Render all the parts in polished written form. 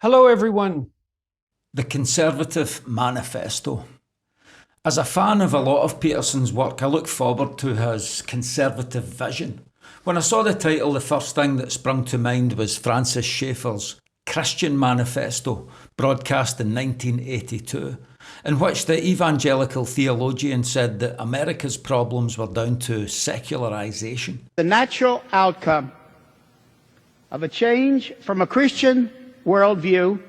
Hello, everyone. The Conservative Manifesto. As a fan of a lot of Peterson's work, I look forward to his conservative vision. When I saw the title, the first thing that sprung to mind was Francis Schaeffer's Christian Manifesto, broadcast in 1982, in which the evangelical theologian said that America's problems were down to secularization. The natural outcome of a change from a Christian worldview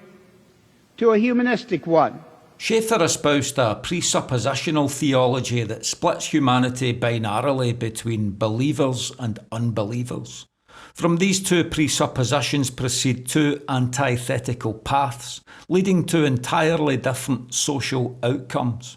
to a humanistic one. Schaeffer espoused a presuppositional theology that splits humanity binarily between believers and unbelievers. From these two presuppositions proceed two antithetical paths, leading to entirely different social outcomes.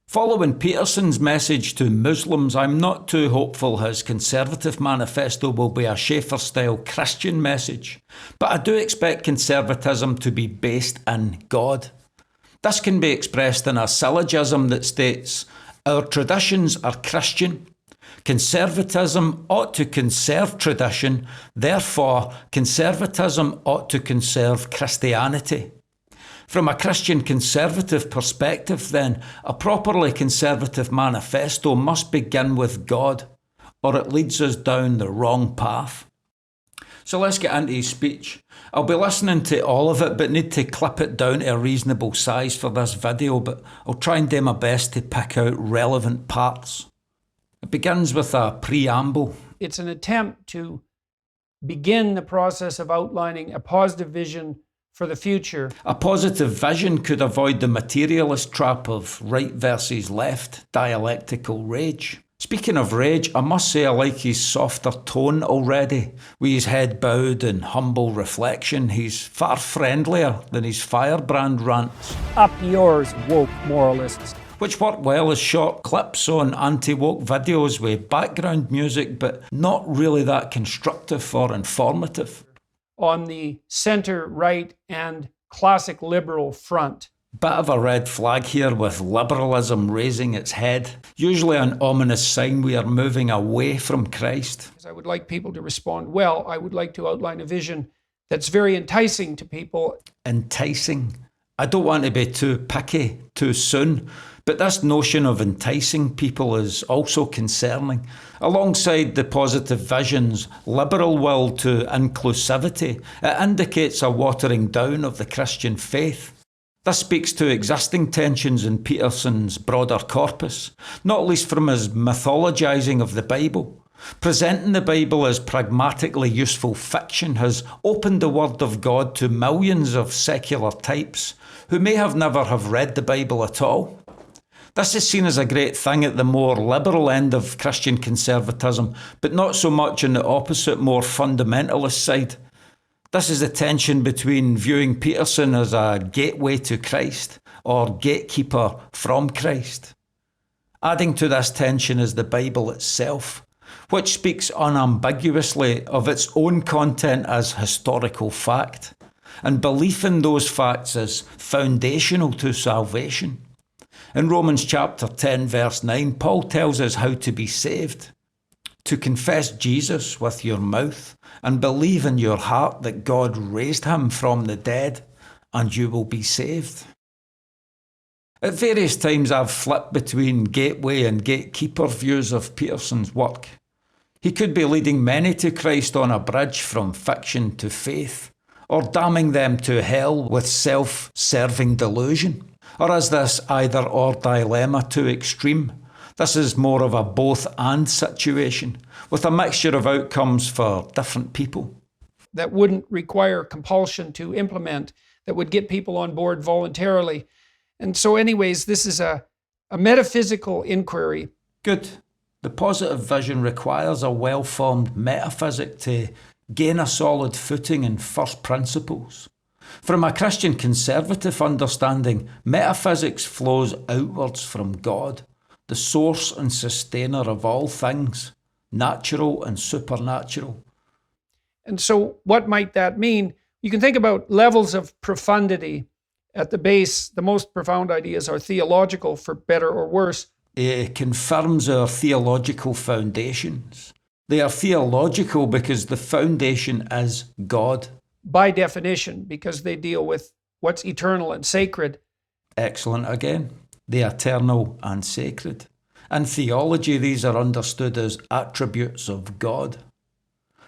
Following Peterson's message to Muslims, I'm not too hopeful his Conservative Manifesto will be a Schaeffer-style Christian message, but I do expect conservatism to be based in God. This can be expressed in a syllogism that states, "Our traditions are Christian. Conservatism ought to conserve tradition, therefore conservatism ought to conserve Christianity." From a Christian conservative perspective, then, a properly conservative manifesto must begin with God, or it leads us down the wrong path. So let's get into his speech. I'll be listening to all of it, but need to clip it down to a reasonable size for this video, but I'll try and do my best to pick out relevant parts. It begins with a preamble. It's an attempt to begin the process of outlining a positive vision for the future. A positive vision could avoid the materialist trap of right versus left, dialectical rage. Speaking of rage, I must say I like his softer tone already. With his head bowed and humble reflection, he's far friendlier than his firebrand rants. Up yours, woke moralists. Which work well as short clips on anti-woke videos with background music, but not really that constructive or informative. On the center, right, and classic liberal front. Bit of a red flag here with liberalism raising its head. Usually an ominous sign we are moving away from Christ. I would like people to respond well. I would like to outline a vision that's very enticing to people. Enticing. I don't want to be too picky too soon, but this notion of enticing people is also concerning. Alongside the positive vision's liberal will to inclusivity, it indicates a watering down of the Christian faith. This speaks to existing tensions in Peterson's broader corpus, not least from his mythologising of the Bible. Presenting the Bible as pragmatically useful fiction has opened the Word of God to millions of secular types who may have never have read the Bible at all. This is seen as a great thing at the more liberal end of Christian conservatism, but not so much on the opposite, more fundamentalist side. This is the tension between viewing Peterson as a gateway to Christ or gatekeeper from Christ. Adding to this tension is the Bible itself, which speaks unambiguously of its own content as historical fact, and belief in those facts as foundational to salvation. In Romans chapter 10 verse 9, Paul tells us how to be saved. To confess Jesus with your mouth and believe in your heart that God raised him from the dead, and you will be saved. At various times I've flipped between gateway and gatekeeper views of Peterson's work. He could be leading many to Christ on a bridge from fiction to faith, or damning them to hell with self-serving delusion. Or is this either-or dilemma too extreme? This is more of a both-and situation, with a mixture of outcomes for different people. That wouldn't require compulsion to implement, that would get people on board voluntarily. And so anyways, this is a metaphysical inquiry. Good. The positive vision requires a well-formed metaphysic to gain a solid footing in first principles. From a Christian conservative understanding, metaphysics flows outwards from God, the source and sustainer of all things, natural and supernatural. And so what might that mean? You can think about levels of profundity. At the base, the most profound ideas are theological, for better or worse. It confirms our theological foundations. They are theological because the foundation is God. by definition, because they deal with what's eternal and sacred. Excellent again. The eternal and sacred. In theology, these are understood as attributes of God.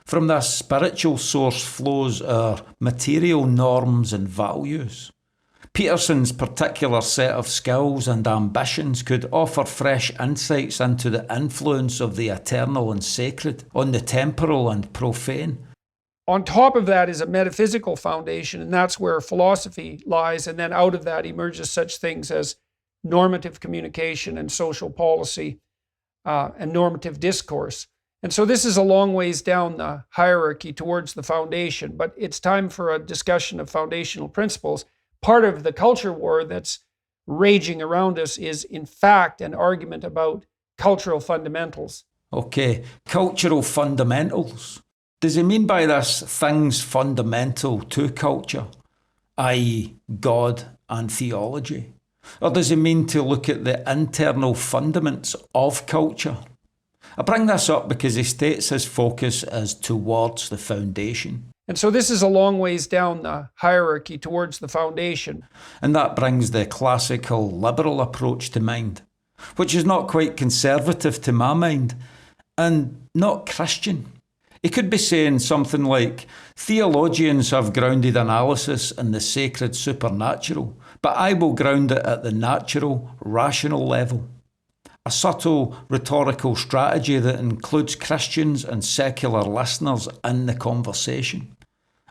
From this spiritual source flows our material norms and values. Peterson's particular set of skills and ambitions could offer fresh insights into the influence of the eternal and sacred on the temporal and profane. On top of that is a metaphysical foundation, and that's where philosophy lies. And then out of that emerges such things as normative communication and social policy and normative discourse. And so this is a long ways down the hierarchy towards the foundation, but it's time for a discussion of foundational principles. Part of the culture war that's raging around us is, in fact, an argument about cultural fundamentals. Okay, cultural fundamentals. Does he mean by this things fundamental to culture, i.e. God and theology? Or does he mean to look at the internal fundaments of culture? I bring this up because he states his focus is towards the foundation. And so this is a long ways down the hierarchy towards the foundation. And that brings the classical liberal approach to mind, which is not quite conservative to my mind, and not Christian. He could be saying something like, theologians have grounded analysis in the sacred supernatural, but I will ground it at the natural, rational level. A subtle rhetorical strategy that includes Christians and secular listeners in the conversation.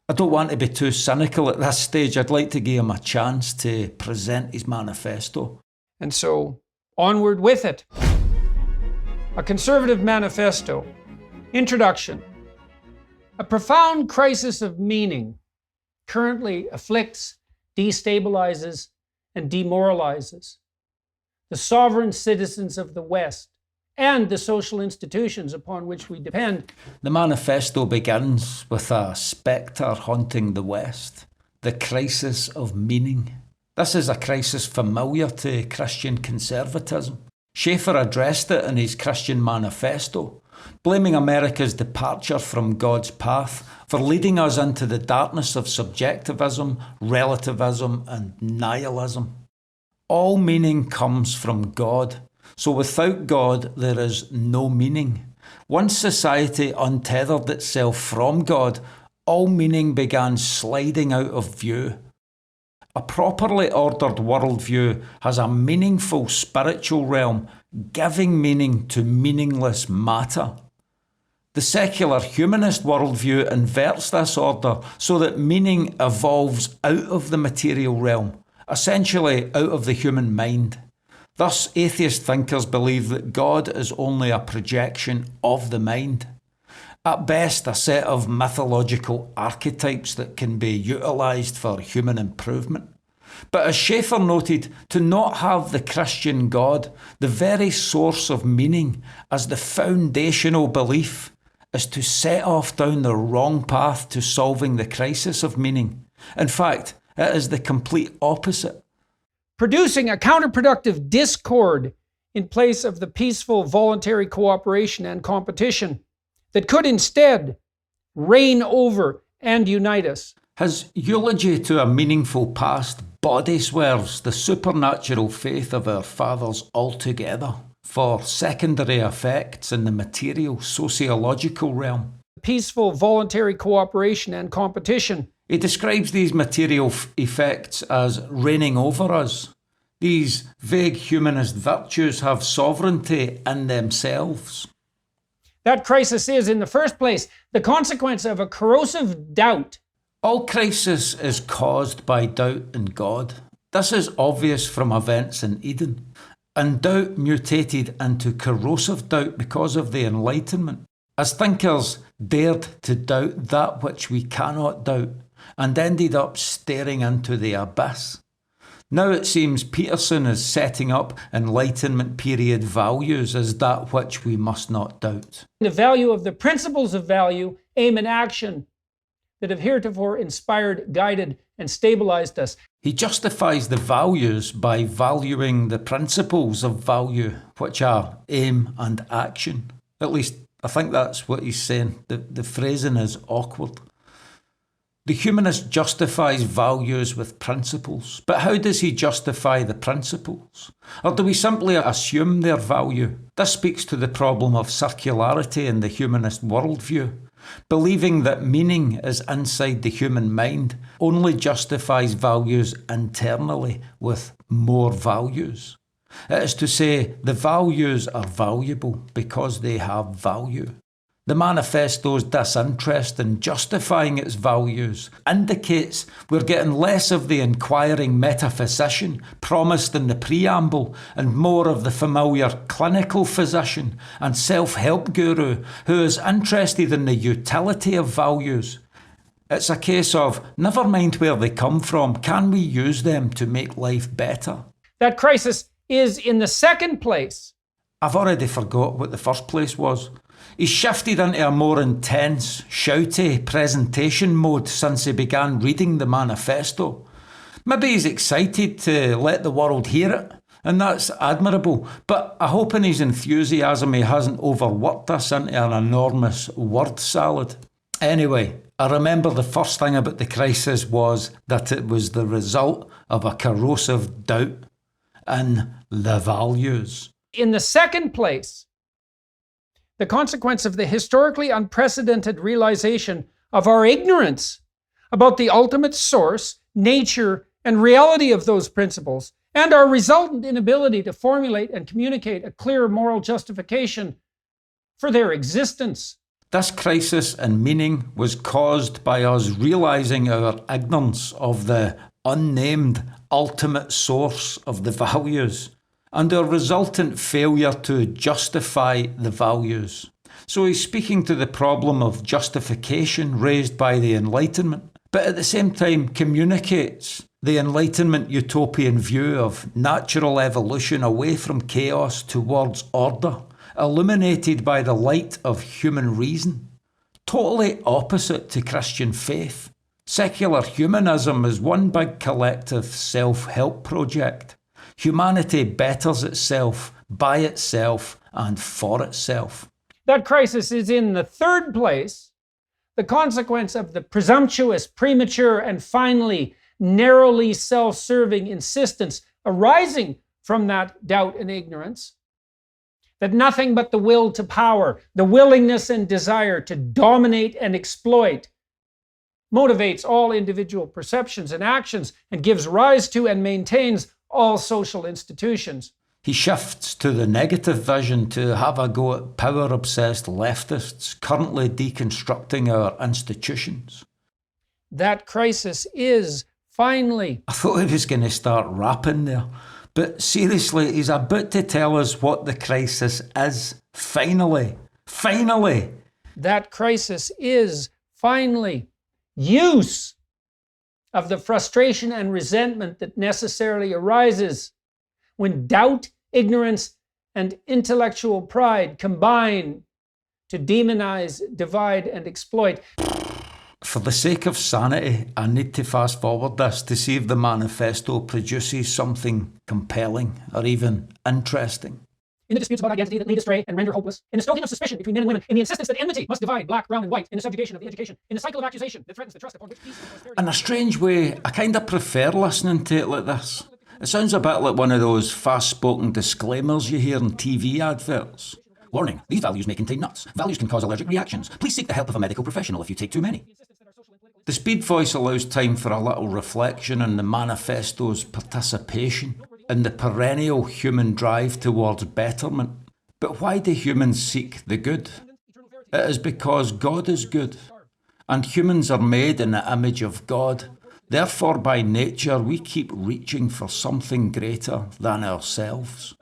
I don't want to be too cynical at this stage. I'd like to give him a chance to present his manifesto. And so, onward with it. A Conservative Manifesto. Introduction. A profound crisis of meaning currently afflicts, destabilizes, and demoralizes the sovereign citizens of the West and the social institutions upon which we depend. The manifesto begins with a spectre haunting the West, the crisis of meaning. This is a crisis familiar to Christian conservatism. Schaeffer addressed it in his Christian manifesto, blaming America's departure from God's path for leading us into the darkness of subjectivism, relativism, and nihilism. All meaning comes from God. So without God, there is no meaning. Once society untethered itself from God, all meaning began sliding out of view. A properly ordered worldview has a meaningful spiritual realm, giving meaning to meaningless matter. The secular humanist worldview inverts this order so that meaning evolves out of the material realm, essentially out of the human mind. Thus, atheist thinkers believe that God is only a projection of the mind. At best, a set of mythological archetypes that can be utilised for human improvement. But as Schaeffer noted, to not have the Christian God, the very source of meaning, as the foundational belief, is to set off down the wrong path to solving the crisis of meaning. In fact, it is the complete opposite. Producing a counterproductive discord in place of the peaceful voluntary cooperation and competition that could instead reign over and unite us. His eulogy to a meaningful past body swerves the supernatural faith of our fathers altogether for secondary effects in the material sociological realm. Peaceful voluntary cooperation and competition. He describes these material effects as reigning over us. These vague humanist virtues have sovereignty in themselves. That crisis is, in the first place, the consequence of a corrosive doubt. All crisis is caused by doubt in God. This is obvious from events in Eden. And doubt mutated into corrosive doubt because of the Enlightenment. As thinkers dared to doubt that which we cannot doubt, and ended up staring into the abyss. Now it seems Peterson is setting up Enlightenment period values as that which we must not doubt. The value of the principles of value, aim, and action that have heretofore inspired, guided, and stabilized us. He justifies the values by valuing the principles of value, which are aim and action. At least, I think that's what he's saying. The phrasing is awkward. The humanist justifies values with principles, but how does he justify the principles? Or do we simply assume their value? This speaks to the problem of circularity in the humanist worldview. Believing that meaning is inside the human mind only justifies values internally with more values. It is to say, the values are valuable because they have value. The manifesto's disinterest in justifying its values indicates we're getting less of the inquiring metaphysician promised in the preamble and more of the familiar clinical physician and self-help guru who is interested in the utility of values. It's a case of, never mind where they come from, can we use them to make life better? That crisis is in the second place. I've already forgot what the first place was. He's shifted into a more intense, shouty presentation mode since he began reading the manifesto. Maybe he's excited to let the world hear it, and that's admirable, but I hope in his enthusiasm he hasn't overworked us into an enormous word salad. Anyway, I remember the first thing about the crisis was that it was the result of a corrosive doubt in the values. In the second place, the consequence of the historically unprecedented realization of our ignorance about the ultimate source, nature, and reality of those principles, and our resultant inability to formulate and communicate a clear moral justification for their existence. This crisis in meaning was caused by us realizing our ignorance of the unnamed ultimate source of the values and our resultant failure to justify the values. So he's speaking to the problem of justification raised by the Enlightenment, but at the same time communicates the Enlightenment utopian view of natural evolution away from chaos towards order, illuminated by the light of human reason. Totally opposite to Christian faith. Secular humanism is one big collective self-help project. Humanity betters itself, by itself, and for itself. That crisis is in the third place, the consequence of the presumptuous, premature, and finally narrowly self-serving insistence arising from that doubt and ignorance, that nothing but the will to power, the willingness and desire to dominate and exploit, motivates all individual perceptions and actions and gives rise to and maintains all social institutions. He shifts to the negative vision to have a go at power-obsessed leftists currently deconstructing our institutions. That crisis is finally... I thought he was going to start rapping there, but seriously, he's about to tell us what the crisis is. Finally. Finally! That crisis is finally use of the frustration and resentment that necessarily arises when doubt, ignorance, and intellectual pride combine to demonize, divide, and exploit. For the sake of sanity, I need to fast forward this to see if the manifesto produces something compelling or even interesting. In the disputes about identity that lead astray and render hopeless, in the stoking of suspicion between men and women, in the insistence that enmity must divide black, brown, and white, in the subjugation of the education, in the cycle of accusation that threatens the trust upon which peace and prosperity... In a strange way, I kind of prefer listening to it like this. It sounds a bit like one of those fast-spoken disclaimers you hear in TV adverts. Warning, these values may contain nuts. Values can cause allergic reactions. Please seek the help of a medical professional if you take too many. The speed voice allows time for a little reflection on the manifesto's participation in the perennial human drive towards betterment. But why do humans seek the good? It is because God is good, and humans are made in the image of God. Therefore, by nature, we keep reaching for something greater than ourselves.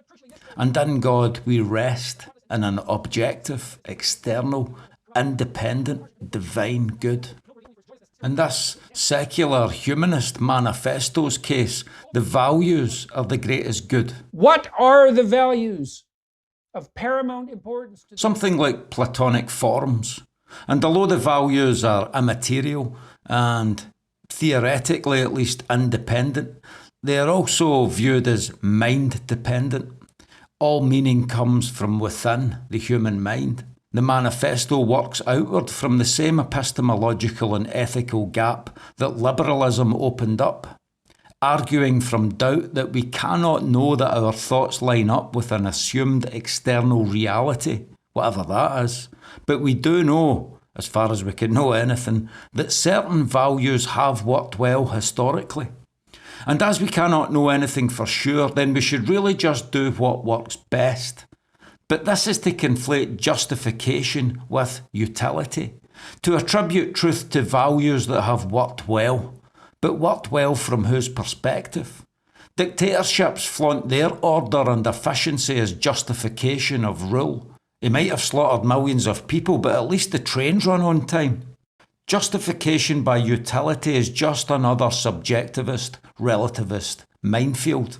And in God, we rest in an objective, external, independent, divine good. In this secular humanist manifesto's case, the values are the greatest good. What are the values of paramount importance to... Something like Platonic forms. And although the values are immaterial and theoretically at least independent, they are also viewed as mind-dependent. All meaning comes from within the human mind. The manifesto works outward from the same epistemological and ethical gap that liberalism opened up, arguing from doubt that we cannot know that our thoughts line up with an assumed external reality, whatever that is, but we do know, as far as we can know anything, that certain values have worked well historically. And as we cannot know anything for sure, then we should really just do what works best. But this is to conflate justification with utility, to attribute truth to values that have worked well, but worked well from whose perspective? Dictatorships flaunt their order and efficiency as justification of rule. They might have slaughtered millions of people, but at least the trains run on time. Justification by utility is just another subjectivist, relativist minefield.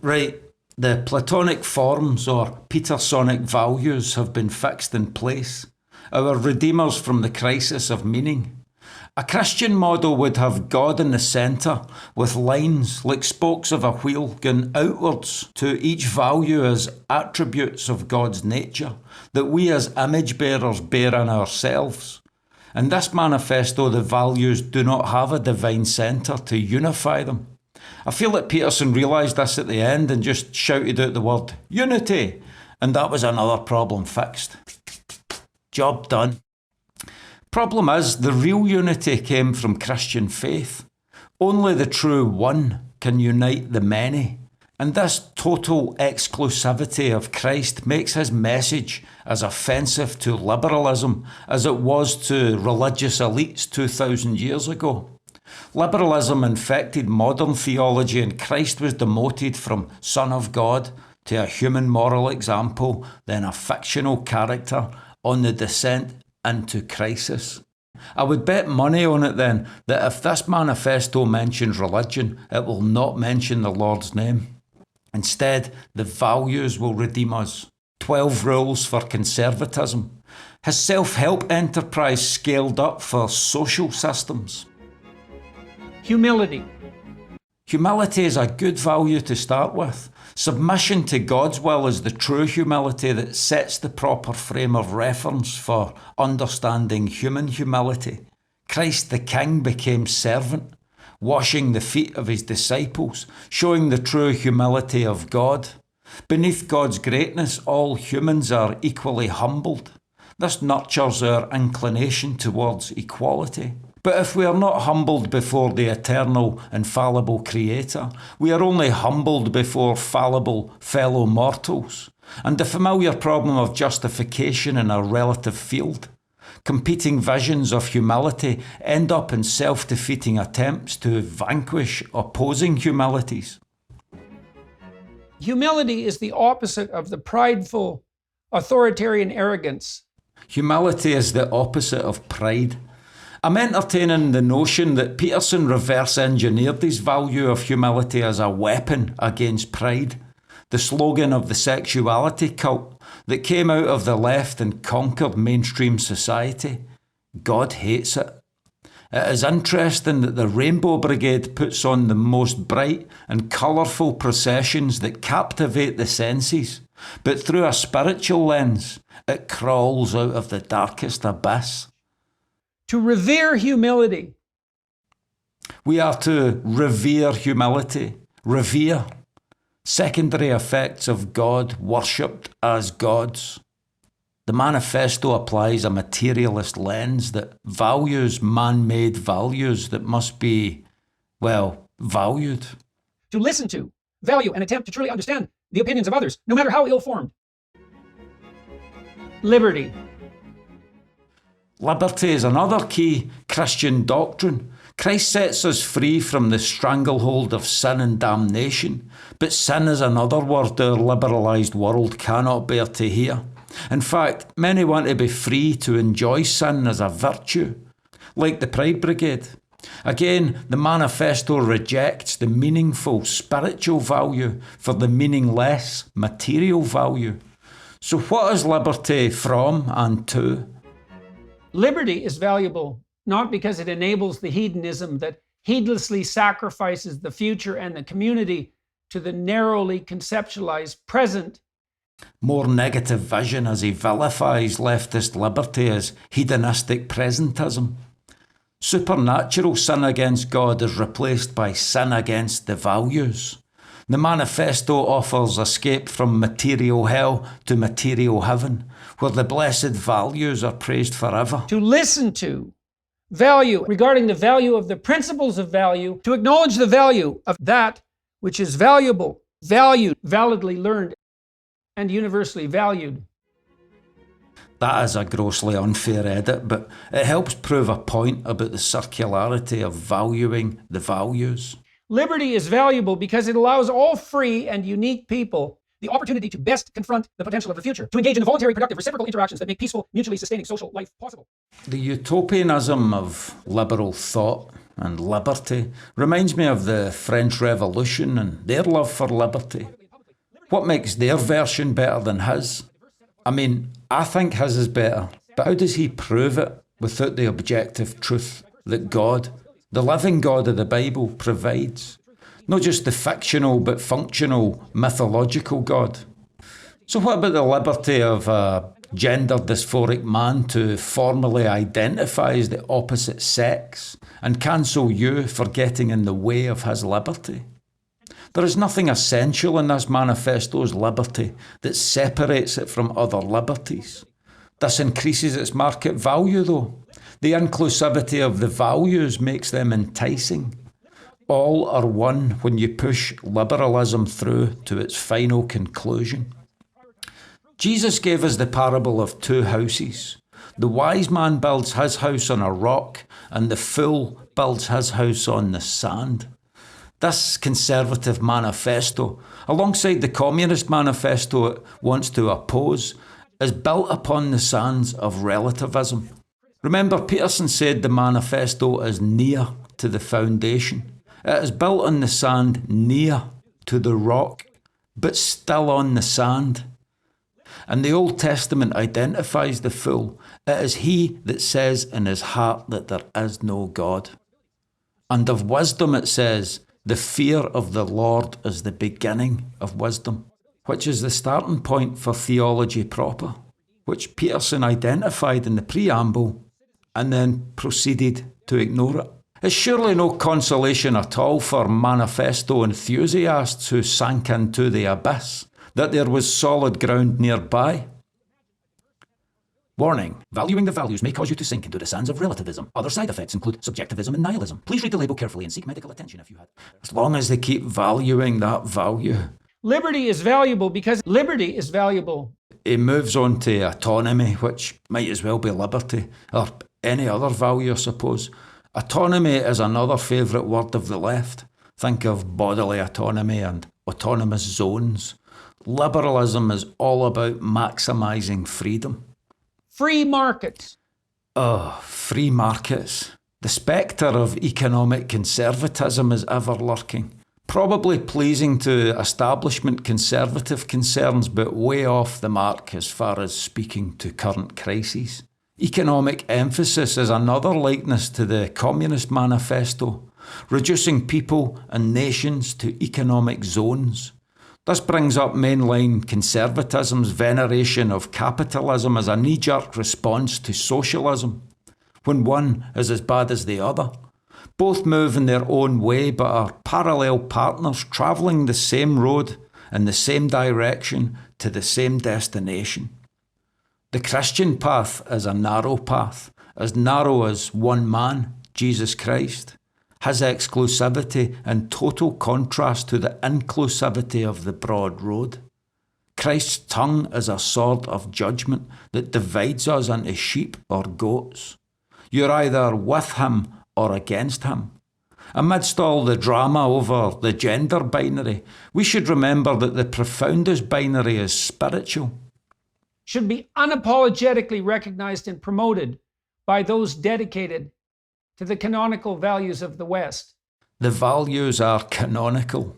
Right. The Platonic forms or Petersonic values have been fixed in place, our redeemers from the crisis of meaning. A Christian model would have God in the centre, with lines like spokes of a wheel going outwards to each value as attributes of God's nature that we as image bearers bear in ourselves. In this manifesto, the values do not have a divine centre to unify them. I feel that Peterson realised this at the end and just shouted out the word unity, and that was another problem fixed. Job done. Problem is, the real unity came from Christian faith. Only the true one can unite the many, and this total exclusivity of Christ makes his message as offensive to liberalism as it was to religious elites 2,000 years ago. Liberalism infected modern theology, and Christ was demoted from Son of God to a human moral example, then a fictional character on the descent into crisis. I would bet money on it then that if this manifesto mentions religion, it will not mention the Lord's name. Instead, the values will redeem us. 12 rules for conservatism. His self-help enterprise scaled up for social systems. Humility. Humility is a good value to start with. Submission to God's will is the true humility that sets the proper frame of reference for understanding human humility. Christ the King became servant, washing the feet of his disciples, showing the true humility of God. Beneath God's greatness, all humans are equally humbled. This nurtures our inclination towards equality. But if we are not humbled before the eternal, infallible Creator, we are only humbled before fallible fellow mortals. And the familiar problem of justification in a relative field. Competing visions of humility end up in self-defeating attempts to vanquish opposing humilities. Humility is the opposite of the prideful, authoritarian arrogance. Humility is the opposite of pride. I'm entertaining the notion that Peterson reverse-engineered his value of humility as a weapon against pride, the slogan of the sexuality cult that came out of the left and conquered mainstream society. God hates it. It is interesting that the Rainbow Brigade puts on the most bright and colourful processions that captivate the senses, but through a spiritual lens, it crawls out of the darkest abyss. To revere humility. We are to revere humility. Revere. Secondary effects of God worshipped as gods. The manifesto applies a materialist lens that values man-made values that must be, well, valued. To listen to, value, and attempt to truly understand the opinions of others, no matter how ill-formed. Liberty. Liberty is another key Christian doctrine. Christ sets us free from the stranglehold of sin and damnation, but sin is another word our liberalised world cannot bear to hear. In fact, many want to be free to enjoy sin as a virtue, like the Pride Brigade. Again, the manifesto rejects the meaningful spiritual value for the meaningless material value. So what is liberty from and to? Liberty is valuable not because it enables the hedonism that heedlessly sacrifices the future and the community to the narrowly conceptualized present, More negative vision as he vilifies leftist liberty as hedonistic presentism. Supernatural sin against God is replaced by sin against the values. The manifesto offers escape from material hell to material heaven, where the blessed values are praised forever. To listen to value, regarding the value of the principles of value, to acknowledge the value of that which is valuable, valued, validly learned, and universally valued. That is a grossly unfair edit, but it helps prove a point about the circularity of valuing the values. Liberty is valuable because it allows all free and unique people the opportunity to best confront the potential of the future, to engage in the voluntary, productive, reciprocal interactions that make peaceful, mutually sustaining social life possible. The utopianism of liberal thought and liberty reminds me of the French Revolution and their love for liberty. What makes their version better than his? I mean, I think his is better, but how does he prove it without the objective truth that God, the living God of the Bible, provides? Not just the fictional but functional mythological God. So what about the liberty of a gender dysphoric man to formally identify as the opposite sex and cancel you for getting in the way of his liberty? There is nothing essential in this manifesto's liberty that separates it from other liberties. This increases its market value though. The inclusivity of the values makes them enticing. All are one when you push liberalism through to its final conclusion. Jesus gave us the parable of two houses. The wise man builds his house on a rock, and the fool builds his house on the sand. This conservative manifesto, alongside the communist manifesto it wants to oppose, is built upon the sands of relativism. Remember, Peterson said the manifesto is near to the foundation. It is built on the sand near to the rock, but still on the sand. And the Old Testament identifies the fool. It is he that says in his heart that there is no God. And of wisdom it says, the fear of the Lord is the beginning of wisdom, which is the starting point for theology proper, which Peterson identified in the preamble and then proceeded to ignore it. It's surely no consolation at all for manifesto enthusiasts who sank into the abyss that there was solid ground nearby. Warning, valuing the values may cause you to sink into the sands of relativism. Other side effects include subjectivism and nihilism. Please read the label carefully and seek medical attention if you had. As long as they keep valuing that value. Liberty is valuable because liberty is valuable. He moves on to autonomy, which might as well be liberty, or any other value, I suppose. Autonomy is another favourite word of the left. Think of bodily autonomy and autonomous zones. Liberalism is all about maximising freedom. Free markets. Oh, free markets. The spectre of economic conservatism is ever lurking. Probably pleasing to establishment conservative concerns, but way off the mark as far as speaking to current crises. Economic emphasis is another likeness to the Communist Manifesto, reducing people and nations to economic zones. This brings up mainline conservatism's veneration of capitalism as a knee-jerk response to socialism, when one is as bad as the other. Both move in their own way but are parallel partners travelling the same road in the same direction to the same destination. The Christian path is a narrow path, as narrow as one man, Jesus Christ. His exclusivity in total contrast to the inclusivity of the broad road. Christ's tongue is a sword of judgment that divides us into sheep or goats. You're either with him or against him. Amidst all the drama over the gender binary, we should remember that the profoundest binary is spiritual. Should be unapologetically recognized and promoted by those dedicated to the canonical values of the West. The values are canonical.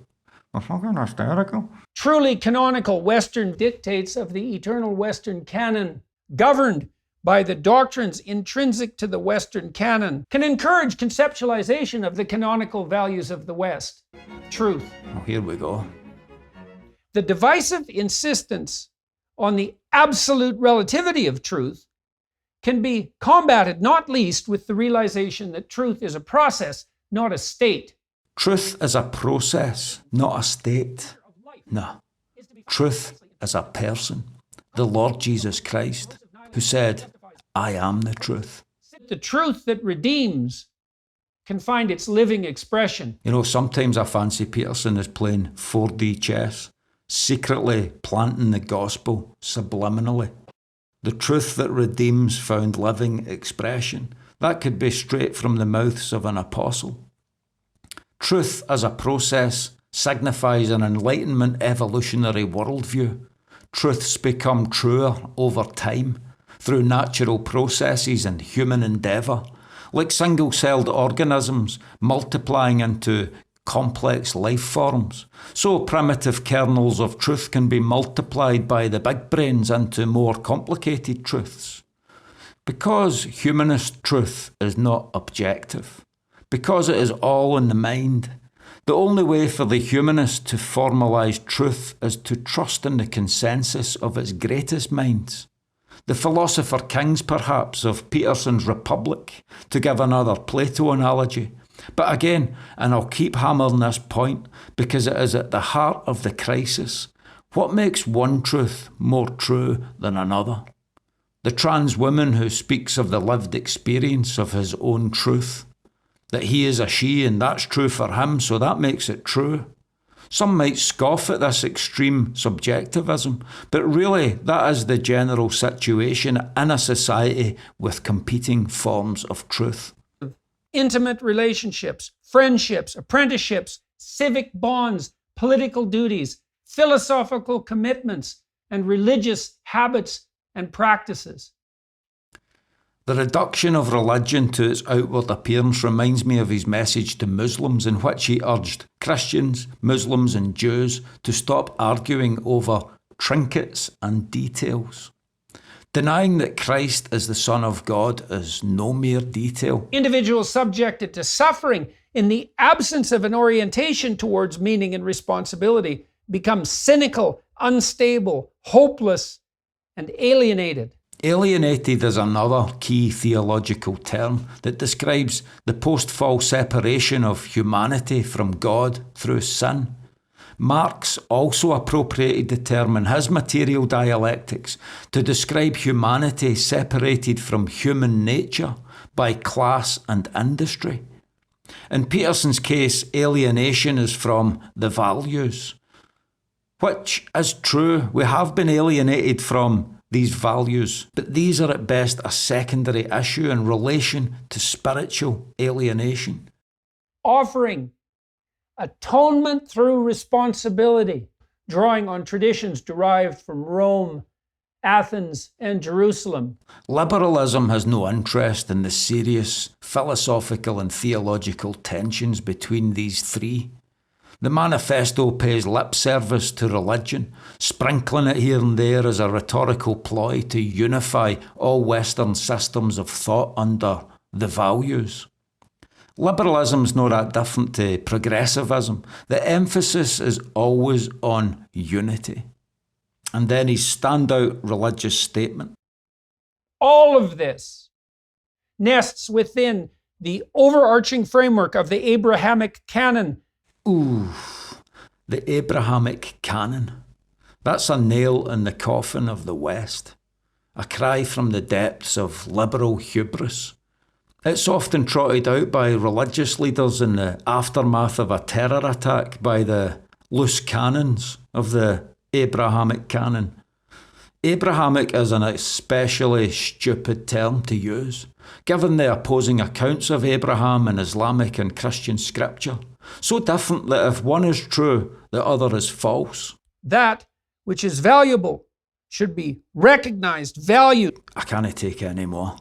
Fucking hysterical. Truly canonical Western dictates of the eternal Western canon, governed by the doctrines intrinsic to the Western canon, can encourage conceptualization of the canonical values of the West. Truth. Oh, here we go. The divisive insistence on the absolute relativity of truth can be combated not least with the realization that truth is a process, not a state. Truth is a process, not a state. No. Truth is a person, the Lord Jesus Christ, who said, I am the truth. The truth that redeems can find its living expression. You know, sometimes I fancy Peterson is playing 4D chess, secretly planting the gospel subliminally. The truth that redeems found living expression. That could be straight from the mouths of an apostle. Truth as a process signifies an Enlightenment evolutionary worldview. Truths become truer over time through natural processes and human endeavour, like single-celled organisms multiplying into complex life forms. So primitive kernels of truth can be multiplied by the big brains into more complicated truths. Because humanist truth is not objective, because it is all in the mind, the only way for the humanist to formalise truth is to trust in the consensus of its greatest minds. The philosopher kings, perhaps, of Peterson's Republic, to give another Plato analogy. But again, and I'll keep hammering this point because it is at the heart of the crisis, what makes one truth more true than another? The trans woman who speaks of the lived experience of his own truth, that he is a she and that's true for him, so that makes it true. Some might scoff at this extreme subjectivism, but really that is the general situation in a society with competing forms of truth. Intimate relationships, friendships, apprenticeships, civic bonds, political duties, philosophical commitments, and religious habits and practices. The reduction of religion to its outward appearance reminds me of his message to Muslims, in which he urged Christians, Muslims and Jews to stop arguing over trinkets and details. Denying that Christ is the Son of God is no mere detail. Individuals subjected to suffering in the absence of an orientation towards meaning and responsibility become cynical, unstable, hopeless, and alienated. Alienated is another key theological term that describes the post-fall separation of humanity from God through sin. Marx also appropriated the term in his material dialectics to describe humanity separated from human nature by class and industry. In Peterson's case, alienation is from the values, which is true. We have been alienated from these values, but these are at best a secondary issue in relation to spiritual alienation. Offering atonement through responsibility, drawing on traditions derived from Rome, Athens, and Jerusalem. Liberalism has no interest in the serious philosophical and theological tensions between these three. The manifesto pays lip service to religion, sprinkling it here and there as a rhetorical ploy to unify all Western systems of thought under the values. Liberalism's not that different to progressivism. The emphasis is always on unity. And then his standout religious statement. All of this nests within the overarching framework of the Abrahamic canon. Ooh, the Abrahamic canon. That's a nail in the coffin of the West. A cry from the depths of liberal hubris. It's often trotted out by religious leaders in the aftermath of a terror attack by the loose cannons of the Abrahamic canon. Abrahamic is an especially stupid term to use, given the opposing accounts of Abraham in Islamic and Christian scripture. So different that if one is true, the other is false. That which is valuable should be recognized, valued. I can't take it anymore.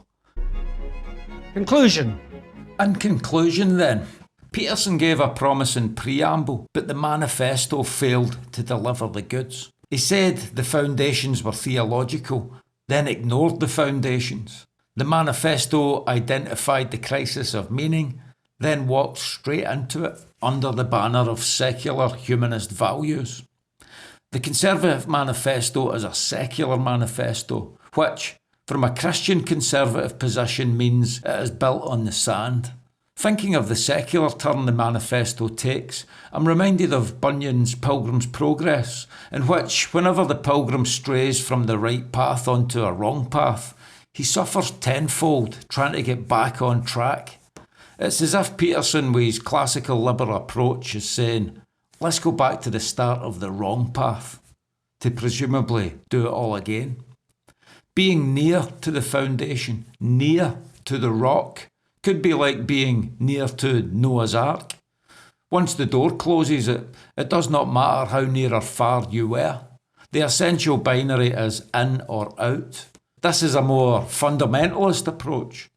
Conclusion. In conclusion then, Peterson gave a promising preamble, but the manifesto failed to deliver the goods. He said the foundations were theological, then ignored the foundations. The manifesto identified the crisis of meaning, then walked straight into it under the banner of secular humanist values. The Conservative Manifesto is a secular manifesto, which, from a Christian conservative position, means it is built on the sand. Thinking of the secular turn the manifesto takes, I'm reminded of Bunyan's Pilgrim's Progress, in which, whenever the pilgrim strays from the right path onto a wrong path, he suffers tenfold trying to get back on track. It's as if Peterson, with his classical liberal approach, is saying, let's go back to the start of the wrong path, to presumably do it all again. Being near to the foundation, near to the rock, could be like being near to Noah's Ark. Once the door closes, it does not matter how near or far you were. The essential binary is in or out. This is a more fundamentalist approach.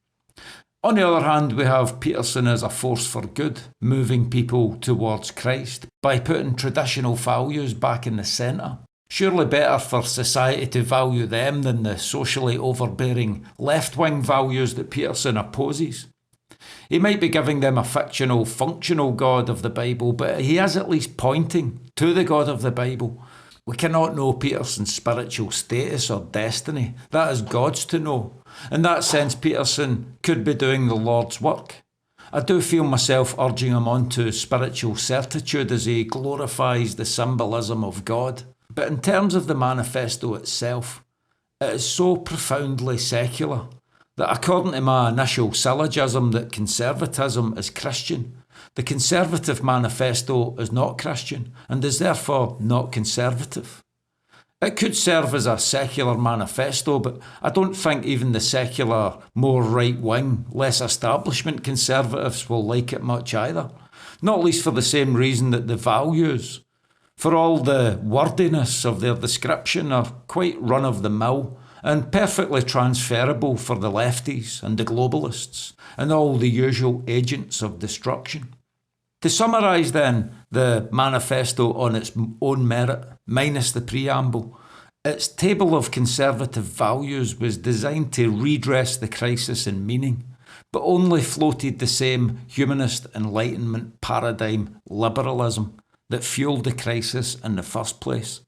On the other hand, we have Peterson as a force for good, moving people towards Christ by putting traditional values back in the centre. Surely better for society to value them than the socially overbearing left-wing values that Peterson opposes. He might be giving them a fictional, functional God of the Bible, but he is at least pointing to the God of the Bible. We cannot know Peterson's spiritual status or destiny. That is God's to know. In that sense, Peterson could be doing the Lord's work. I do feel myself urging him on to spiritual certitude as he glorifies the symbolism of God. But in terms of the manifesto itself, it is so profoundly secular that according to my initial syllogism that conservatism is Christian, the Conservative Manifesto is not Christian and is therefore not conservative. It could serve as a secular manifesto, but I don't think even the secular, more right-wing, less establishment conservatives will like it much either. Not least for the same reason that the values, for all the wordiness of their description, are quite run-of-the-mill and perfectly transferable for the lefties and the globalists and all the usual agents of destruction. To summarise then the manifesto on its own merit, minus the preamble, its table of conservative values was designed to redress the crisis in meaning, but only floated the same humanist Enlightenment paradigm liberalism that fueled the crisis in the first place.